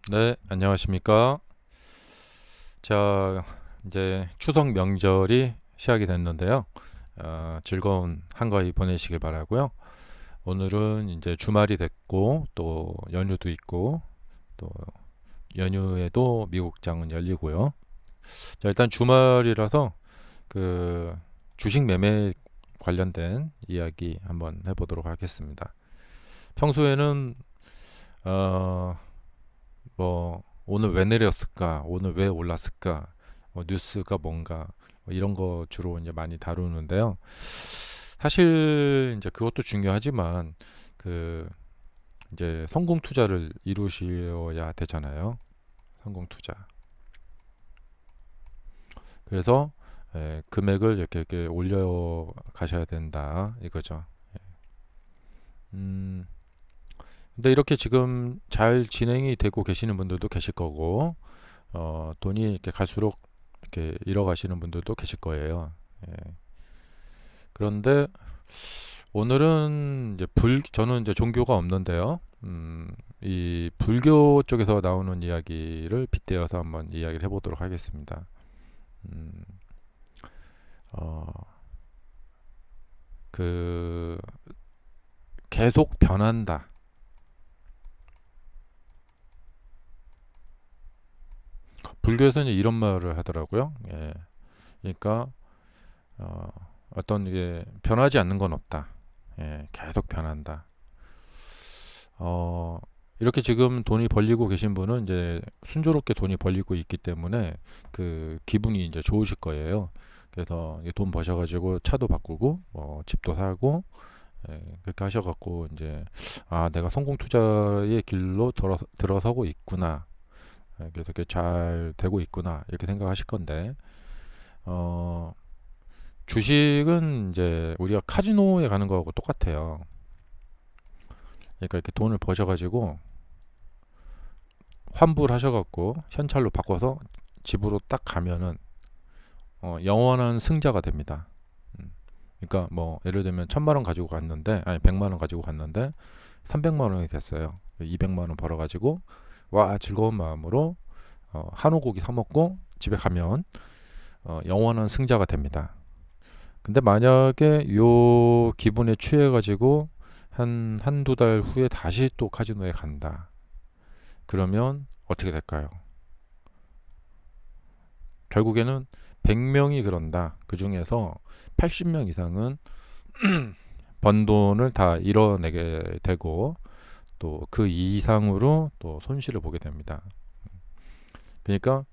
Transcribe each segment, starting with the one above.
네, 안녕하십니까. 자, 이제 추석 명절이 시작이 됐는데요. 즐거운 한가위 보내시길 바라고요. 오늘은 이제 주말이 됐고 또 연휴도 있고 또 연휴에도 미국장은 열리고요. 자, 일단 주말이라서 그 주식 매매 관련된 이야기 한번 해보도록 하겠습니다. 평소에는 어, 뭐 오늘 왜 내렸을까, 오늘 왜 올랐을까, 뉴스가 뭔가 이런 거 주로 이제 많이 다루는데요. 사실 이제 그것도 중요하지만 그 이제 성공 투자를 이루셔야 되잖아요. 성공 투자. 그래서 금액을 이렇게 올려 가셔야 된다 이거죠. 음, 근데 이렇게 지금 잘 진행이 되고 계시는 분들도 계실 거고, 돈이 이렇게 갈수록 이렇게 잃어가시는 분들도 계실 거예요. 예. 그런데 오늘은 이제 저는 이제 종교가 없는데요. 이 불교 쪽에서 나오는 이야기를 빗대어서 한번 이야기를 해보도록 하겠습니다. 음, 어, 그 계속 변한다. 불교에서는 이런 말을 하더라고요. 예. 그러니까 어, 어떤 게 변하지 않는 건 없다. 예, 계속 변한다. 어, 이렇게 지금 돈이 벌리고 계신 분은 이제 순조롭게 돈이 벌리고 있기 때문에 그 기분이 이제 좋으실 거예요. 그래서 돈 버셔가지고 차도 바꾸고 뭐 집도 사고 그렇게 하셔갖고 이제 아 내가 성공 투자의 길로 들어서고 있구나. 그래서 이렇게 잘 되고 있구나 이렇게 생각하실 건데 어, 주식은 이제 우리가 카지노에 가는 거하고 똑같아요. 그러니까 이렇게 돈을 버셔가지고 환불 하셔갖고 현찰로 바꿔서 집으로 딱 가면은 영원한 승자가 됩니다. 음. 그러니까 뭐 예를 들면 1,000만 원 가지고 갔는데 아니 100만 원 가지고 갔는데 300만 원이 됐어요. 200만 원 벌어가지고 와 즐거운 마음으로 한우 고기 사 먹고 집에 가면 영원한 승자가 됩니다. 근데 만약에 요 기분에 취해가지고 한두 달 후에 다시 또 카지노에 간다. 그러면 어떻게 될까요? 결국에는 100명이 그런다. 그 중에서 80명 이상은 번 돈을 다 잃어내게 되고 또 그 이상으로 또 손실을 보게 됩니다. 그러니까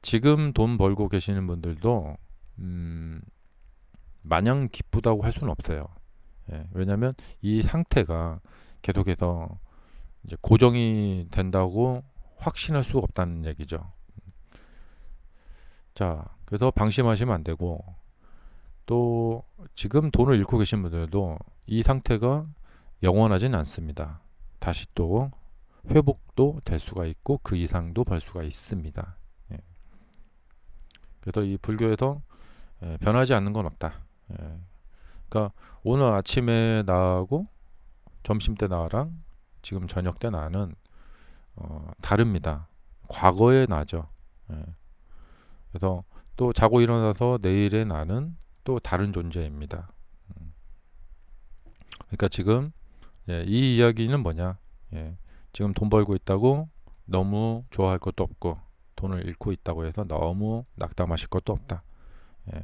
지금 돈 벌고 계시는 분들도 음, 마냥 기쁘다고 할 수는 없어요. 예, 왜냐하면 이 상태가 계속해서 이제 고정이 된다고 확신할 수가 없다는 얘기죠. 자, 그래서 방심하시면 안 되고 또 지금 돈을 잃고 계신 분들도 이 상태가 영원하진 않습니다. 다시 또 회복도 될 수가 있고 그 이상도 벌 수가 있습니다. 예. 그래서 이 불교에서 변하지 않는 건 없다. 예. 그러니까 오늘 아침에 나하고 점심 때 나랑 지금 저녁 때 나는 다릅니다. 과거의 나죠. 예. 그래서 또 자고 일어나서 내일의 나는 또 다른 존재입니다. 그러니까 지금 이 이야기는 뭐냐? 예, 지금 돈 벌고 있다고 너무 좋아할 것도 없고 돈을 잃고 있다고 해서 너무 낙담하실 것도 없다. 예,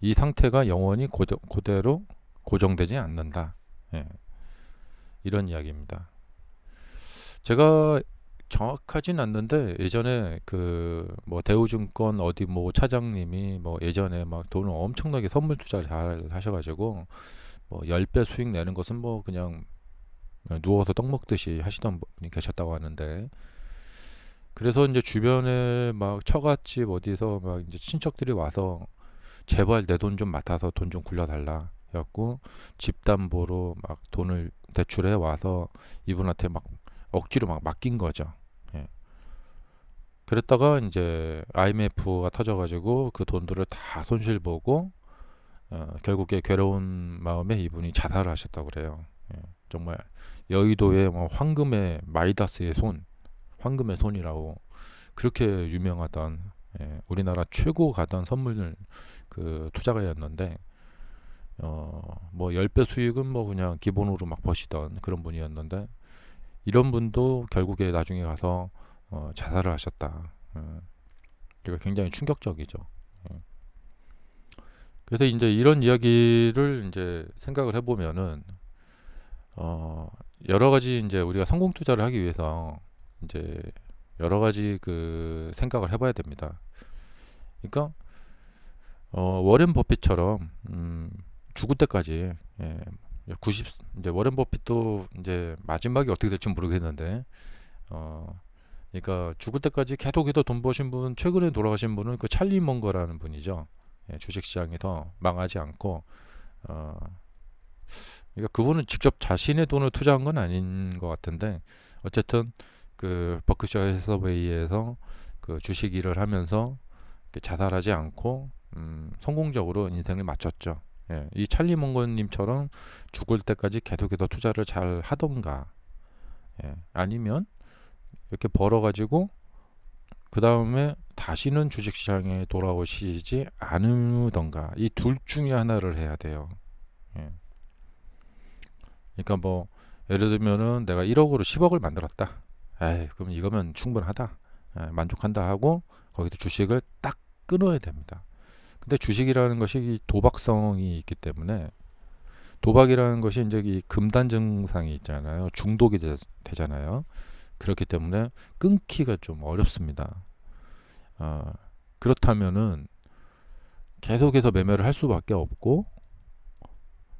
이 상태가 영원히 그대로 고정되지 않는다. 예, 이런 이야기입니다. 제가 정확하진 않는데 예전에 그 뭐 대우증권 어디 뭐 차장님이 뭐 예전에 막 돈을 엄청나게 선물 투자를 잘 하셔가지고 뭐 10배 수익 내는 것은 뭐 그냥 누워서 떡 먹듯이 하시던 분이 계셨다고 하는데 그래서 이제 주변에 막 처갓집 어디서 막 이제 친척들이 와서 제발 내 돈 좀 맡아서 돈 좀 굴려달라 해갖고 집담보로 막 돈을 대출해 와서 이분한테 막 억지로 막 맡긴 거죠. 예. 그랬다가 이제 IMF가 터져가지고 그 돈들을 다 손실 보고 결국에 괴로운 마음에 이분이 자살을 하셨다고 그래요. 예. 정말 여의도의 뭐 황금의 마이다스의 손. 황금의 손이라고 그렇게 유명하던 우리나라 최고 가던 선물 그 투자가였는데 뭐 10배 수익은 뭐 그냥 기본으로 막 버시던 그런 분이었는데 이런 분도 결국에 나중에 가서 자살을 하셨다. 이거 굉장히 충격적이죠. 예. 그래서 이제 이런 이야기를 이제 생각을 해보면은 여러 가지 이제 우리가 성공 투자를 하기 위해서 이제 여러 가지 그 생각을 해봐야 됩니다. 그러니까 워렌 버핏처럼 죽을 때까지 예, 90 이제 워렌 버핏도 이제 마지막이 어떻게 될지 모르겠는데 그러니까 죽을 때까지 계속해서 돈 버신 분 최근에 돌아가신 분은 그 찰리 먼거라는 분이죠. 예, 주식시장에서 망하지 않고 어, 그러니까 그분은 직접 자신의 돈을 투자한 건 아닌 것 같은데 어쨌든 그 버크셔 해서웨이에서 그 주식 일을 하면서 자살하지 않고 성공적으로 인생을 마쳤죠. 예, 이 찰리 먼거님처럼 죽을 때까지 계속해서 투자를 잘 하던가 아니면 이렇게 벌어가지고 그 다음에 다시는 주식시장에 돌아오시지 않으던가 이 둘 중에 하나를 해야 돼요. 예. 그러니까 뭐 예를 들면은 내가 1억으로 10억을 만들었다. 에이, 그럼 이거면 충분하다. 만족한다 하고 거기서 주식을 딱 끊어야 됩니다. 근데 주식이라는 것이 도박성이 있기 때문에 도박이라는 것이 이제 이 금단 증상이 있잖아요. 중독이 되잖아요. 그렇기 때문에 끊기가 좀 어렵습니다. 어, 그렇다면은 계속해서 매매를 할 수밖에 없고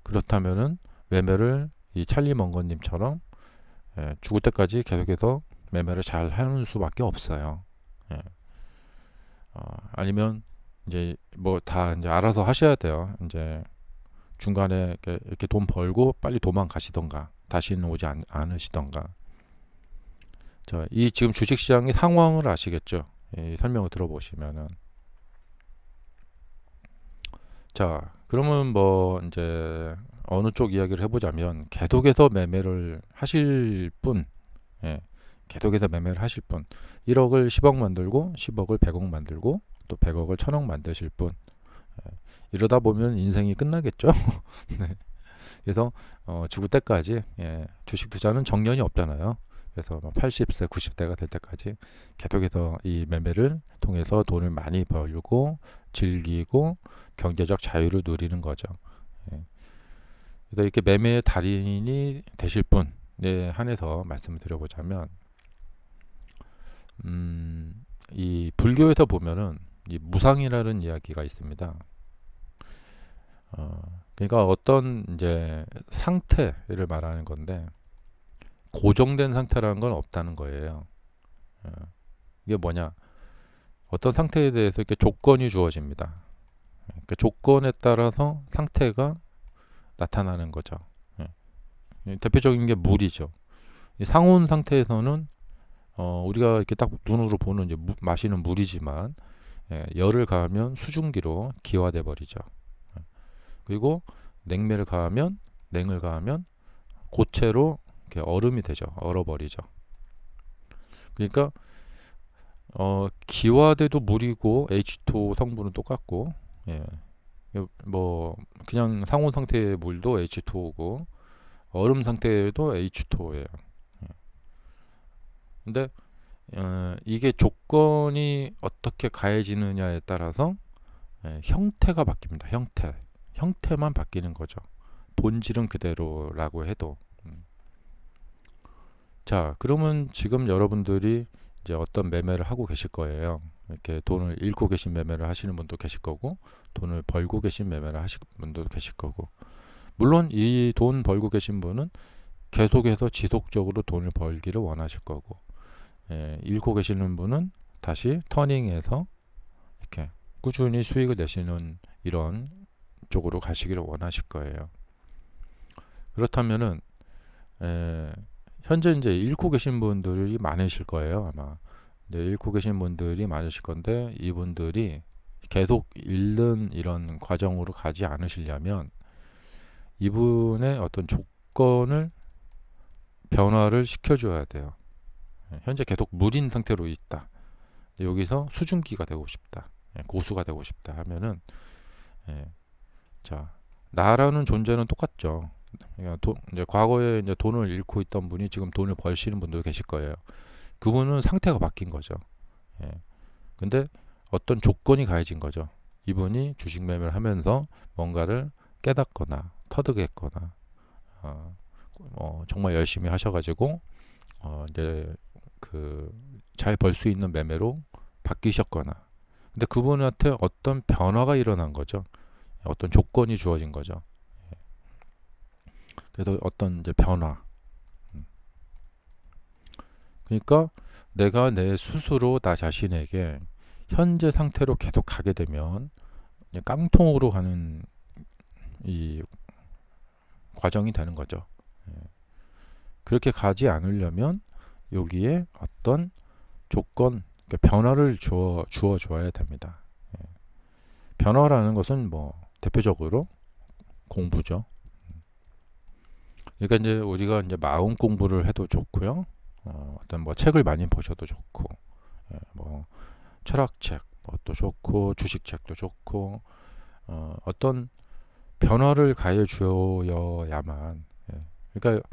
그렇다면은 매매를 이 찰리 먼거님처럼 죽을 때까지 계속해서 매매를 잘 하는 수밖에 없어요. 예. 아니면 이제 뭐 다 이제 알아서 하셔야 돼요. 이제 중간에 이렇게 돈 벌고 빨리 도망가시던가 다시는 오지 않으시던가. 자, 이 지금 주식시장의 상황을 아시겠죠? 이 설명을 들어보시면은 자, 그러면 뭐 이제 어느 쪽 이야기를 해보자면 계속해서 매매를 하실 분, 예, 계속해서 매매를 하실 분, 1억을 10억 만들고 10억을 100억 만들고 또 100억을 1000억 만드실 분, 이러다 보면 인생이 끝나겠죠. 네. 그래서 죽을 때까지 주식 투자는 정년이 없잖아요. 그래서 80세, 90세가 될 때까지 계속해서 이 매매를 통해서 돈을 많이 벌고 즐기고 경제적 자유를 누리는 거죠. 예. 그래서 이렇게 매매의 달인이 되실 분에 한해서 말씀을 드려보자면, 이 불교에서 보면은 이 무상이라는 이야기가 있습니다. 그러니까 어떤 이제 상태를 말하는 건데 고정된 상태라는 건 없다는 거예요. 어, 이게 뭐냐? 어떤 상태에 대해서 이렇게 조건이 주어집니다. 그 조건에 따라서 상태가 나타나는 거죠. 대표적인 게 물이죠. 이 상온 상태에서는 우리가 이렇게 딱 눈으로 보는 이제 마시는 물이지만 열을 가하면 수증기로 기화돼 버리죠. 그리고 냉매를 가하면 냉을 가하면 고체로 이렇게 얼음이 되죠. 얼어버리죠. 그러니까 기화돼도 물이고 H2O 성분은 똑같고 예. 뭐 그냥 상온 상태의 물도 H2O고 얼음 상태에도 H2O예요. 근데 이게 조건이 어떻게 가해지느냐에 따라서 형태가 바뀝니다. 형태만 바뀌는 거죠. 본질은 그대로라고 해도. 자, 그러면 지금 여러분들이 이제 어떤 매매를 하고 계실 거예요. 이렇게 돈을 잃고 계신 매매를 하시는 분도 계실 거고, 돈을 벌고 계신 매매를 하시는 분도 계실 거고. 물론 이 돈 벌고 계신 분은 계속해서 지속적으로 돈을 벌기를 원하실 거고, 잃고 계시는 분은 다시 터닝해서 이렇게 꾸준히 수익을 내시는 이런 쪽으로 가시기를 원하실 거예요. 그렇다면은 현재 이제 잃고 계신 분들이 많으실 거예요, 아마. 네, 잃고 계신 분들이 많으실 건데 이분들이 계속 잃는 이런 과정으로 가지 않으시려면 이분의 어떤 조건을 변화를 시켜줘야 돼요. 현재 계속 무딘 상태로 있다. 여기서 수증기가 되고 싶다. 고수가 되고 싶다 하면은 자, 나라는 존재는 똑같죠. 그러니까 이제 과거에 이제 돈을 잃고 있던 분이 지금 돈을 벌시는 분도 계실 거예요. 그분은 상태가 바뀐 거죠. 예. 근데 어떤 조건이 가해진 거죠. 이분이 주식 매매를 하면서 뭔가를 깨닫거나 터득했거나 정말 열심히 하셔가지고 이제 그 잘 벌 수 있는 매매로 바뀌셨거나 근데 그분한테 어떤 변화가 일어난 거죠. 어떤 조건이 주어진 거죠. 그래서 어떤 이제 변화. 그러니까 내가 내 스스로 나 자신에게 현재 상태로 계속 가게 되면 깡통으로 가는 이 과정이 되는 거죠. 그렇게 가지 않으려면 여기에 어떤 조건, 그러니까 변화를 주어 줘야 됩니다. 변화라는 것은 뭐 대표적으로 공부죠. 그러니까 이제 우리가 이제 마음 공부를 해도 좋고요. 어떤 뭐 책을 많이 보셔도 좋고, 뭐 철학책 뭐도 좋고, 주식책도 좋고, 어떤 변화를 가해 주어야만. 그러니까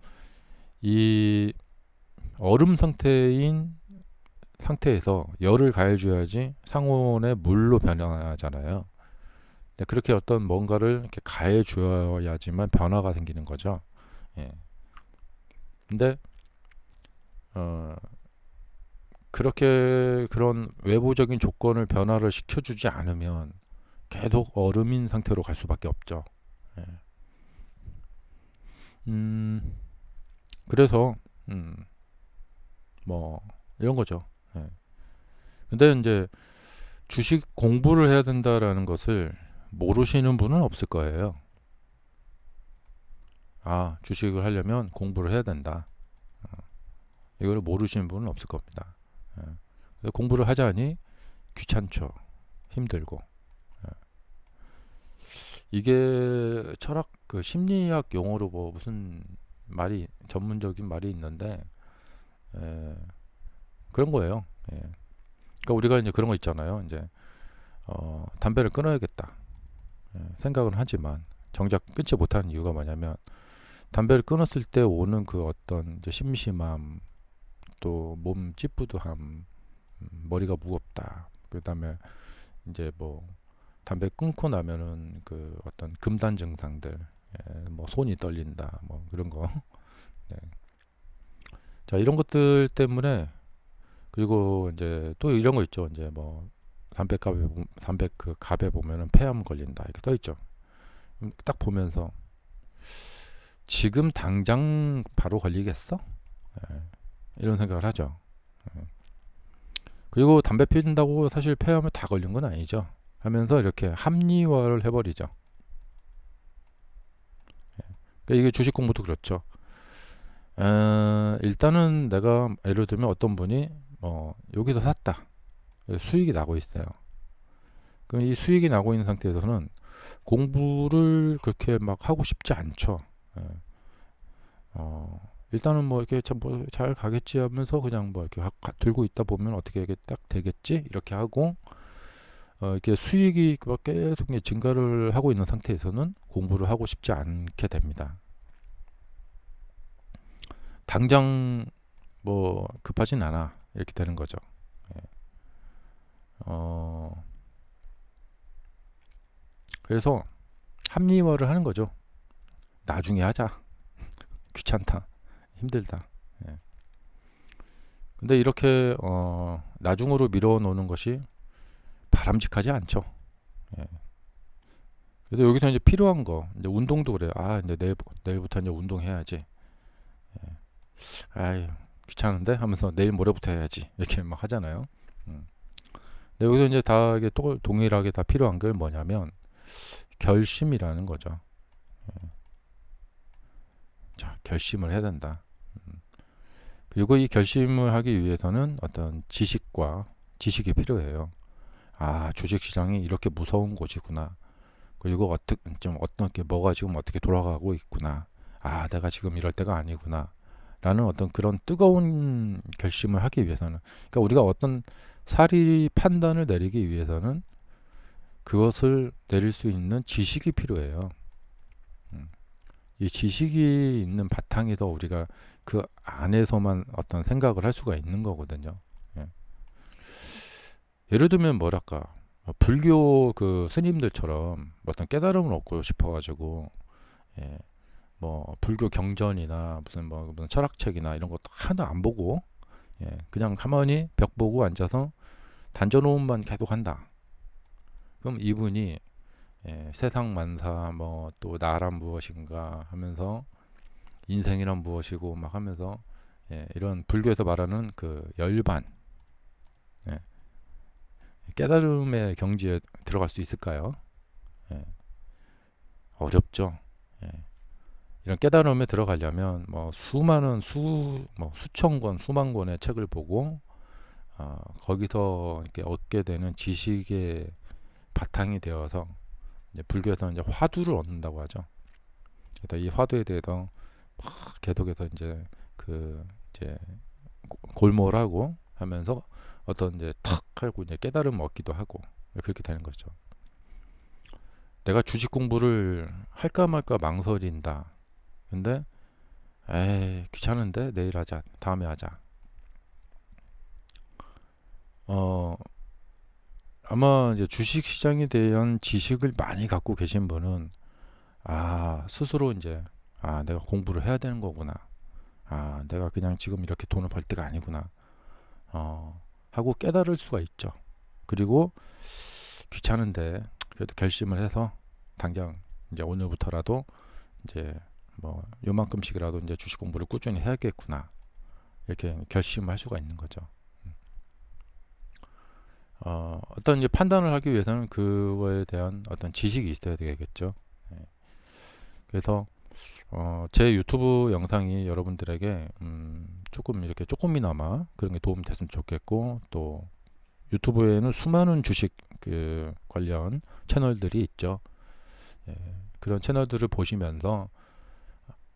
이 얼음 상태에서 열을 가해줘야지 상온의 물로 변하잖아요. 그렇게 어떤 뭔가를 이렇게 가해줘야지만 변화가 생기는 거죠. 예. 근데 그렇게 그런 외부적인 조건을 변화를 시켜주지 않으면 계속 얼음인 상태로 갈 수밖에 없죠. 예. 그래서 뭐 이런 거죠. 예. 근데 이제 주식 공부를 해야 된다라는 것을 모르시는 분은 없을 거예요. 아, 주식을 하려면 공부를 해야 된다. 이걸 모르시는 분은 없을 겁니다. 공부를 하자니 귀찮죠. 힘들고. 이게 철학 그 심리학 용어로 뭐 무슨 말이 전문적인 말이 있는데 그런 거예요. 그러니까 우리가 이제 그런 거 있잖아요. 이제 담배를 끊어야겠다 생각은 하지만 정작 끊지 못하는 이유가 뭐냐면 담배를 끊었을 때 오는 그 어떤 이제 심심함 또 몸 찌뿌둥함 머리가 무겁다 그다음에 이제 뭐 담배 끊고 나면은 그 어떤 금단 증상들 뭐 손이 떨린다 뭐 그런 거 네. 자 이런 것들 때문에 그리고 이제 또 이런 거 있죠 이제 뭐 담배 그 갑에 보면은 폐암 걸린다 이렇게 떠 있죠 딱 보면서 지금 당장 바로 걸리겠어? 이런 생각을 하죠. 그리고 담배 피운다고 사실 폐암을 다 걸린 건 아니죠. 하면서 이렇게 합리화를 해버리죠. 그러니까 이게 주식 공부도 그렇죠. 일단은 내가 예를 들면 어떤 분이 여기서 샀다. 수익이 나고 있어요. 그럼 이 수익이 나고 있는 상태에서는 공부를 그렇게 막 하고 싶지 않죠. 예. 일단은 뭐 이렇게 잘 가겠지 하면서 그냥 뭐 이렇게 들고 있다 보면 어떻게 이게 딱 되겠지 이렇게 하고 이렇게 수익이 막 계속 증가를 하고 있는 상태에서는 공부를 하고 싶지 않게 됩니다. 당장 뭐 급하진 않아 이렇게 되는 거죠. 예. 그래서 합리화를 하는 거죠. 나중에 하자. 귀찮다. 힘들다. 예. 근데 이렇게 나중으로 밀어놓는 것이 바람직하지 않죠. 예. 그래서 여기서 이제 필요한 거, 이제 운동도 그래요. 아, 이제 내일부터 이제 운동해야지. 예. 아이, 귀찮은데? 하면서 내일 모레부터 해야지. 이렇게 막 하잖아요. 근데 여기서 이제 다 이게 또 동일하게 다 필요한 게 뭐냐면 결심이라는 거죠. 예. 자, 결심을 해야 된다. 그리고 이 결심을 하기 위해서는 어떤 지식이 필요해요. 아, 주식시장이 이렇게 무서운 곳이구나. 그리고 어떻게 뭐가 지금 어떻게 돌아가고 있구나. 아, 내가 지금 이럴 때가 아니구나. 라는 어떤 그런 뜨거운 결심을 하기 위해서는, 그러니까 우리가 어떤 사리 판단을 내리기 위해서는 그것을 내릴 수 있는 지식이 필요해요. 음. 이 지식이 있는 바탕에서 우리가 그 안에서만 어떤 생각을 할 수가 있는 거거든요. 예. 예를 들면 뭐랄까, 불교 그 스님들처럼 어떤 깨달음을 얻고 싶어가지고, 예, 뭐 불교 경전이나 무슨 철학책이나 이런 것도 하나 안 보고, 예, 그냥 가만히 벽 보고 앉아서 단전호흡만 계속 한다. 그럼 이분이, 예, 세상 만사 뭐 또 나란 무엇인가 하면서 인생이란 무엇이고 막 하면서, 예, 이런 불교에서 말하는 그 열반, 예, 깨달음의 경지에 들어갈 수 있을까요? 예, 어렵죠. 예. 이런 깨달음에 들어가려면 뭐 수많은 뭐 수천 권, 수만 권의 책을 보고, 거기서 이렇게 얻게 되는 지식의 바탕이 되어서, 이제 불교에서는 이제 화두를 얻는다고 하죠. 그래서 이 화두에 대해서 막 계속해서 그 이제 골몰하고 하면서 어떤 이제 탁 하고 이제 깨달음을 얻기도 하고 그렇게 되는 거죠. 내가 주식 공부를 할까 말까 망설인다. 근데 에이 귀찮은데 내일 하자, 다음에 하자. 어 아마 이제 주식 시장에 대한 지식을 많이 갖고 계신 분은 스스로 이제 내가 공부를 해야 되는 거구나. 내가 그냥 지금 이렇게 돈을 벌 때가 아니구나. 하고 깨달을 수가 있죠. 그리고 귀찮은데 그래도 결심을 해서 당장 이제 오늘부터라도 이제 뭐 요만큼씩이라도 이제 주식 공부를 꾸준히 해야겠구나. 이렇게 결심을 할 수가 있는 거죠. 어떤 이제 판단을 하기 위해서는 그거에 대한 어떤 지식이 있어야 되겠죠. 예. 그래서 제 유튜브 영상이 여러분들에게 조금 이렇게 조금이나마 그런 게 도움 됐으면 좋겠고, 또 유튜브에는 수많은 주식 그 관련 채널들이 있죠. 예, 그런 채널들을 보시면서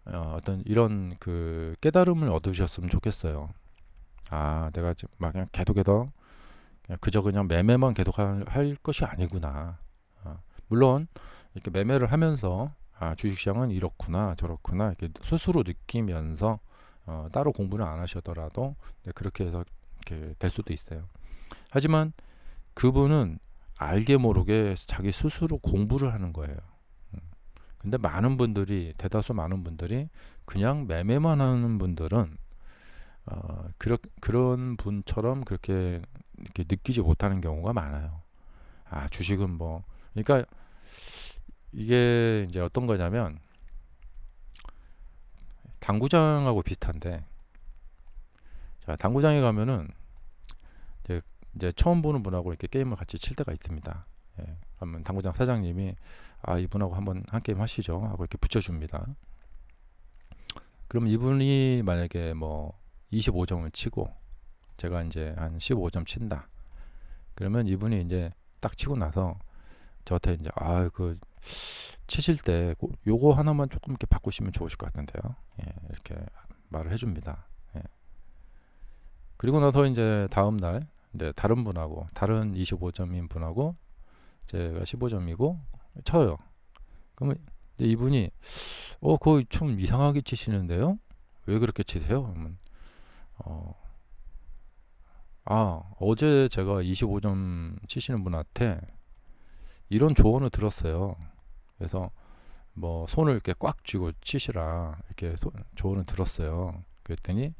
어떤 이런 그 깨달음을 얻으셨으면 좋겠어요. 내가 지금 막 그냥 계속해서 그냥 매매만 계속 할 것이 아니구나. 물론 이렇게 매매를 하면서 주식시장은 이렇구나 저렇구나 이렇게 스스로 느끼면서 따로 공부는 안 하시더라도 그렇게 해서 이렇게 될 수도 있어요. 하지만 그분은 알게 모르게 자기 스스로 공부를 하는 거예요. 근데 대다수 많은 분들이 그냥 매매만 하는 분들은 그런 분처럼 그렇게 이렇게 느끼지 못하는 경우가 많아요. 주식은 뭐, 그러니까 이게 이제 어떤 거냐면 당구장하고 비슷한데, 자, 당구장에 가면은 이제 처음 보는 분하고 이렇게 게임을 같이 칠 때가 있습니다. 예, 그러면 당구장 사장님이 이분하고 한번 한 게임 하시죠 하고 이렇게 붙여줍니다. 그럼 이분이 만약에 뭐 25점을 치고 제가 이제 한 15점 친다. 그러면 이분이 이제 딱 치고 나서 저한테 이제 그 치실 때 요거 하나만 조금 이렇게 바꾸시면 좋으실 것 같은데요. 예, 이렇게 말을 해줍니다. 예. 그리고 나서 이제 다음 날 이제 다른 25점인 분하고 제가 15점이고 쳐요. 그러면 이제 이분이 그거 좀 이상하게 치시는데요? 왜 그렇게 치세요? 그러면 어제 제가 25점 치시는 분한테 이런 조언을 들었어요. 그래서 뭐 손을 이렇게 꽉 쥐고 치시라 이렇게 조언을 들었어요. 그랬더니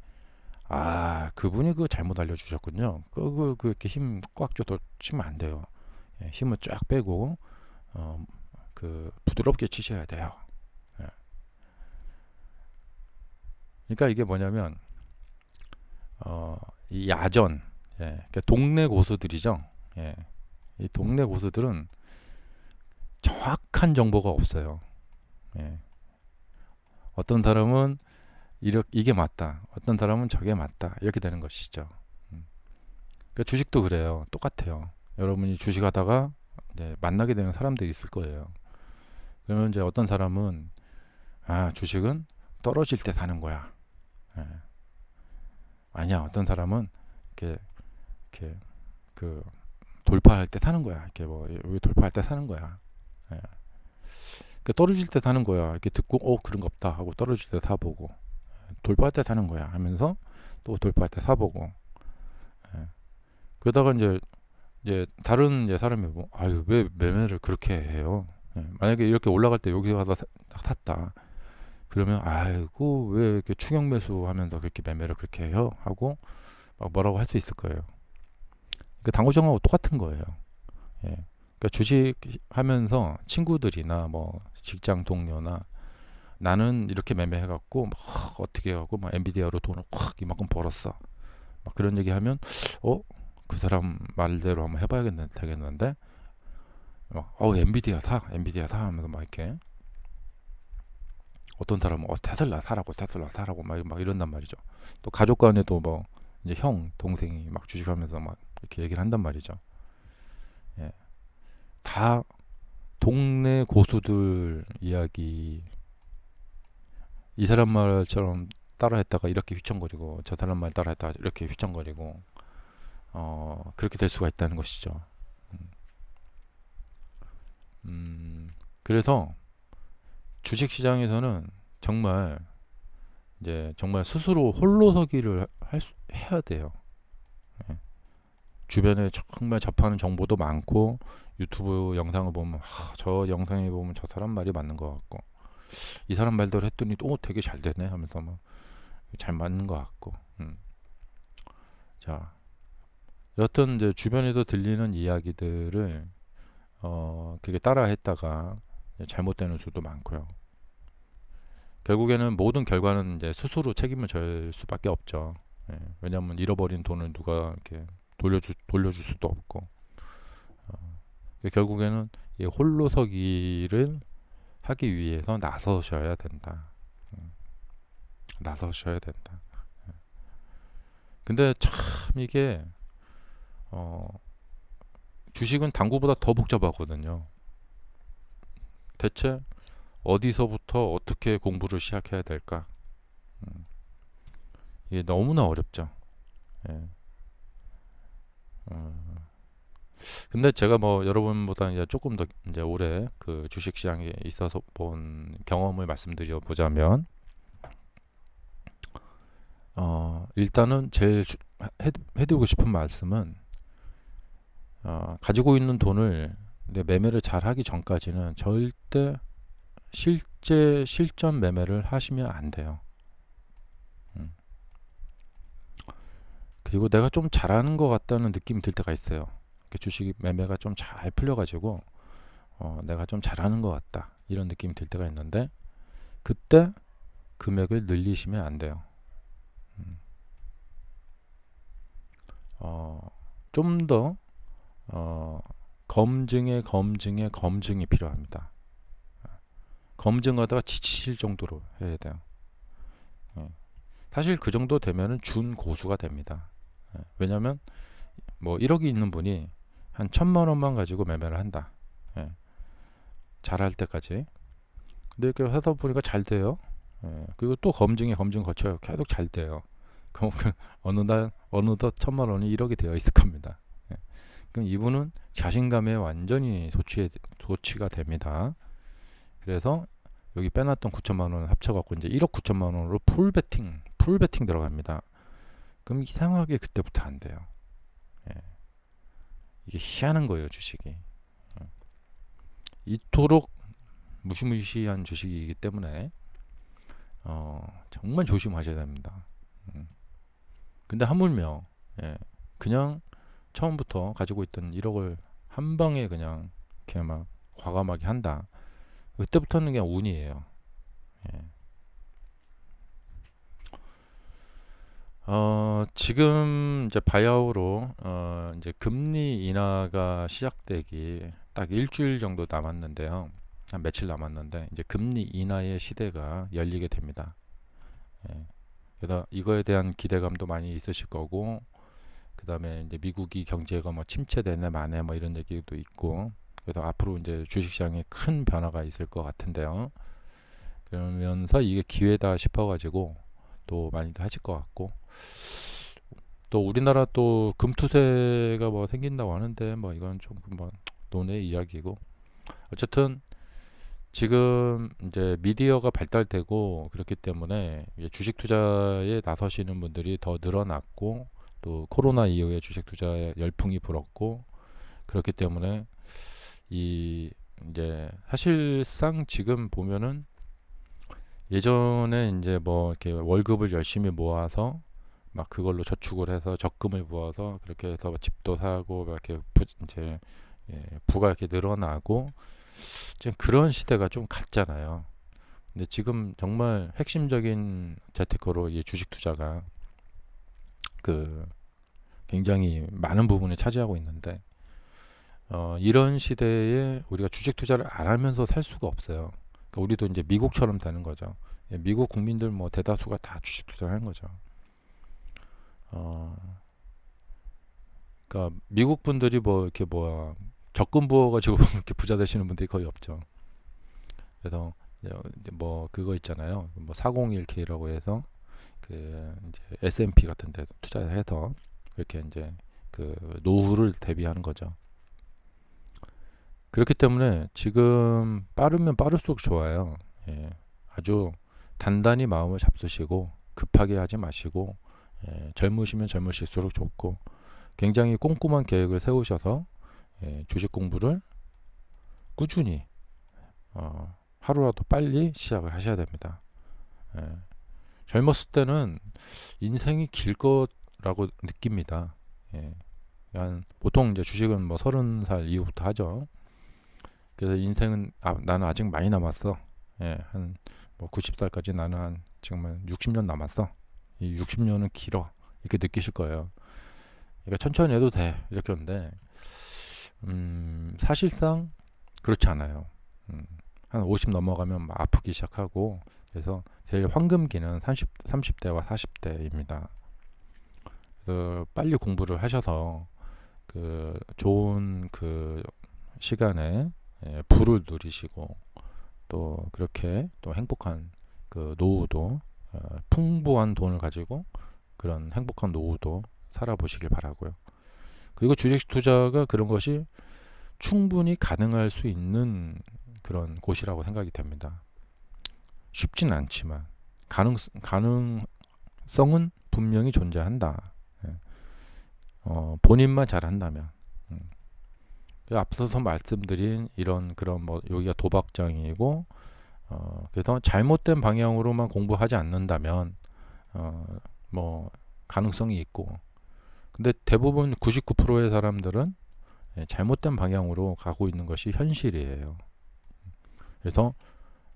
그분이 그거 잘못 알려주셨군요. 그렇게 힘 꽉 줘도 치면 안 돼요. 예, 힘을 쫙 빼고 그 부드럽게 치셔야 돼요. 예. 그러니까 이게 뭐냐면 이 야전, 예, 그러니까 동네 고수들이죠. 예, 이 동네 고수들은 정확한 정보가 없어요. 예. 어떤 사람은 이게 맞다. 어떤 사람은 저게 맞다. 이렇게 되는 것이죠. 그러니까 주식도 그래요. 똑같아요. 여러분이 주식하다가 이제 만나게 되는 사람들이 있을 거예요. 그러면 이제 어떤 사람은 주식은 떨어질 때 사는 거야. 예. 아니야. 어떤 사람은 이렇게 이렇게 그 돌파할 때 사는 거야. 이렇게 뭐 여기 돌파할 때 사는 거야. 예. 그 떨어질 때 사는 거야. 이렇게 듣고 그런 거 없다 하고 떨어질 때 사보고 돌파할 때 사는 거야 하면서 또 돌파할 때 사보고 예. 그러다가 이제 다른 이제 사람이 뭐 아유 왜 매매를 그렇게 해요? 예. 만약에 이렇게 올라갈 때 여기 가서 딱 샀다. 그러면 아이고 왜 이렇게 추격 매수하면서 그렇게 매매를 그렇게 해요? 하고 막 뭐라고 할 수 있을 거예요. 그 당구장하고 똑같은 거예요. 예. 그러니까 주식 하면서 친구들이나 뭐 직장 동료나 나는 이렇게 매매해갖고 막 어떻게 하고 막 엔비디아로 돈을 확 이만큼 벌었어. 막 그런 얘기하면 어? 그 사람 말대로 한번 되겠는데 막 엔비디아 사 하면서 막 이렇게 어떤 사람은 테슬라 사라고 막 이런단 말이죠. 또 가족 간에도 뭐 이제 형 동생이 막 주식하면서 막 이렇게 얘기를 한단 말이죠. 예. 다 동네 고수들 이야기 이 사람 말처럼 따라했다가 이렇게 휘청거리고 저 사람 말 따라했다가 이렇게 휘청거리고 그렇게 될 수가 있다는 것이죠. 그래서 주식 시장에서는 정말 이제 정말 스스로 홀로서기를 해야 돼요. 예. 주변에 정말 접하는 정보도 많고 유튜브 영상을 보면 저 영상에 보면 저 사람 말이 맞는 것 같고 이 사람 말대로 했더니 또 되게 잘 되네 하면서 막 잘 맞는 것 같고 자 여튼 이제 주변에서 들리는 이야기들을 그게 따라 했다가 잘못되는 수도 많고요. 결국에는 모든 결과는 이제 스스로 책임을 질 수밖에 없죠. 예, 왜냐하면 잃어버린 돈을 누가 이렇게 돌려줄 수도 없고 결국에는 이 홀로서기를 하기 위해서 나서셔야 된다. 나서셔야 된다. 근데 참 이게 어, 주식은 당구보다 더 복잡하거든요. 대체 어디서부터 어떻게 공부를 시작해야 될까? 음, 이게 너무나 어렵죠. 예. 어, 근데 제가 뭐 여러분보다 이제 조금 더 이제 오래 그 주식 시장에 있어서 본 경험을 말씀드려 보자면, 일단은 해드리고 싶은 말씀은, 가지고 있는 돈을 매매를 잘 하기 전까지는 절대 실제 실전 매매를 하시면 안 돼요. 그리고 내가 좀 잘하는 것 같다는 느낌이 들 때가 있어요. 주식 매매가 좀 잘 풀려가지고 내가 좀 잘하는 것 같다 이런 느낌이 들 때가 있는데 그때 금액을 늘리시면 안 돼요. 좀 더 검증이 필요합니다. 검증하다가 지치실 정도로 해야 돼요. 사실 그 정도 되면은 준고수가 됩니다. 왜냐하면 뭐 1억이 있는 분이 한 1,000만 원만 가지고 매매를 한다. 잘할 때까지. 근데 이렇게 하다 보니까 잘 돼요. 그리고 또 검증 거쳐요. 계속 잘 돼요. 그럼 어느덧 1,000만 원이 1억이 되어 있을 겁니다. 그럼 이분은 자신감에 완전히 도취가 됩니다. 그래서 여기 빼놨던 9천만 원 합쳐갖고 이제 1억 9천만 원으로 풀 베팅 들어갑니다. 그럼 이상하게 그때부터 안 돼요. 예. 이게 희한한 거예요, 주식이. 이토록 무시무시한 주식이기 때문에 정말 조심하셔야 됩니다. 근데 하물며 그냥 처음부터 가지고 있던 1억을 한 방에 그냥 이렇게 막 과감하게 한다. 그때부터는 그냥 운이에요. 예. 지금 이제 바야흐로 이제 금리 인하가 시작되기 딱 일주일 정도 남았는데요. 한 며칠 남았는데 이제 금리 인하의 시대가 열리게 됩니다. 예. 그래서 이거에 대한 기대감도 많이 있으실 거고, 그 다음에 이제 미국이 경제가 뭐 침체되네 마네 뭐 이런 얘기도 있고, 그래서 앞으로 이제 주식시장에 큰 변화가 있을 것 같은데요. 그러면서 이게 기회다 싶어가지고 또 많이들 하실 것 같고, 또 우리나라 또 금투세가 뭐 생긴다고 하는데 뭐 이건 좀 뭐 논의 이야기고, 어쨌든 지금 이제 미디어가 발달되고 그렇기 때문에 이제 주식 투자에 나서시는 분들이 더 늘어났고, 또 코로나 이후에 주식 투자에 열풍이 불었고, 그렇기 때문에 이 이제 사실상 지금 보면은 예전에 이제 뭐 이렇게 월급을 열심히 모아서 막 그걸로 저축을 해서 적금을 부어서 그렇게 해서 집도 사고 막 이렇게 이제 부가 이렇게 늘어나고 지금 그런 시대가 좀 갔잖아요. 근데 지금 정말 핵심적인 재테크로 이 주식 투자가 그 굉장히 많은 부분을 차지하고 있는데, 이런 시대에 우리가 주식 투자를 안 하면서 살 수가 없어요. 그러니까 우리도 이제 미국처럼 되는 거죠. 미국 국민들 뭐 대다수가 다 주식 투자를 하는 거죠. 어, 그러니까 미국 분들이 뭐 이렇게 뭐야 적금 부어가지고 이렇게 부자 되시는 분들이 거의 없죠. 그래서 이제 뭐 그거 있잖아요. 뭐 401k라고 해서 그 이제 S&P 같은 데 투자해서 이렇게 이제 그 노후를 대비하는 거죠. 그렇기 때문에 지금 빠르면 빠를수록 좋아요. 예, 아주 단단히 마음을 잡수시고 급하게 하지 마시고, 젊으시면 젊으실수록 좋고, 굉장히 꼼꼼한 계획을 세우셔서 주식 공부를 꾸준히 하루라도 빨리 시작을 하셔야 됩니다. 예, 젊었을 때는 인생이 길 거라고 느낍니다. 예, 보통 이제 주식은 뭐 30살 이후부터 하죠. 그래서 인생은 나는 아직 많이 남았어. 예, 한 뭐 90살까지 나는 한 지금 한 60년 남았어. 이 60년은 길어. 이렇게 느끼실 거예요. 그러니까 천천히 해도 돼. 이렇게 하는데 사실상 그렇지 않아요. 한 50 넘어가면 막 아프기 시작하고, 그래서 제일 황금기는 30대와 40대입니다. 그래서 빨리 공부를 하셔서 그 좋은 그 시간에 부를 누리시고, 또 그렇게 또 행복한 그 노후도 풍부한 돈을 가지고 그런 행복한 노후도 살아보시길 바라고요. 그리고 주식 투자가 그런 것이 충분히 가능할 수 있는 그런 곳이라고 생각이 됩니다. 쉽진 않지만 가능성은 분명히 존재한다. 예. 본인만 잘한다면. 앞서서 말씀드린 이런 그런 뭐 여기가 도박장이고, 그래서 잘못된 방향으로만 공부하지 않는다면 뭐 가능성이 있고, 근데 대부분 99%의 사람들은 잘못된 방향으로 가고 있는 것이 현실이에요. 그래서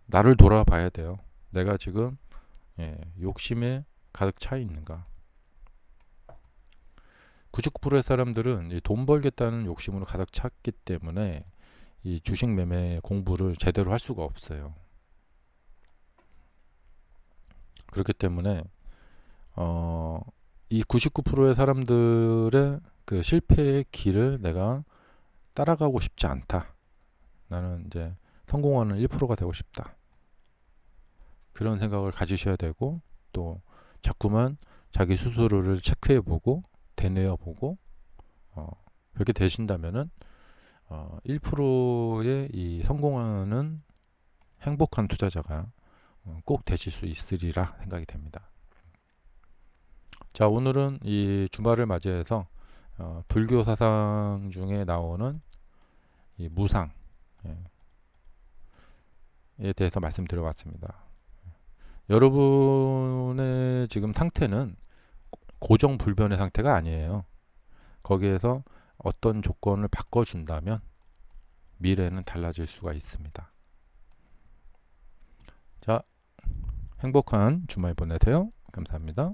나를 돌아봐야 돼요. 내가 지금 욕심에 가득 차 있는가? 99%의 사람들은 돈 벌겠다는 욕심으로 가득 찼기 때문에 이 주식 매매 공부를 제대로 할 수가 없어요. 그렇기 때문에 이 99%의 사람들의 그 실패의 길을 내가 따라가고 싶지 않다. 나는 이제 성공하는 1%가 되고 싶다. 그런 생각을 가지셔야 되고, 또 자꾸만 자기 스스로를 체크해보고 되뇌어보고, 그렇게 되신다면은 1%의 이 성공하는 행복한 투자자가 꼭 되실 수 있으리라 생각이 됩니다. 자, 오늘은 이 주말을 맞이해서 불교 사상 중에 나오는 이 무상에 대해서 말씀드려봤습니다. 여러분의 지금 상태는 고정 불변의 상태가 아니에요. 거기에서 어떤 조건을 바꿔준다면 미래는 달라질 수가 있습니다. 자, 행복한 주말 보내세요. 감사합니다.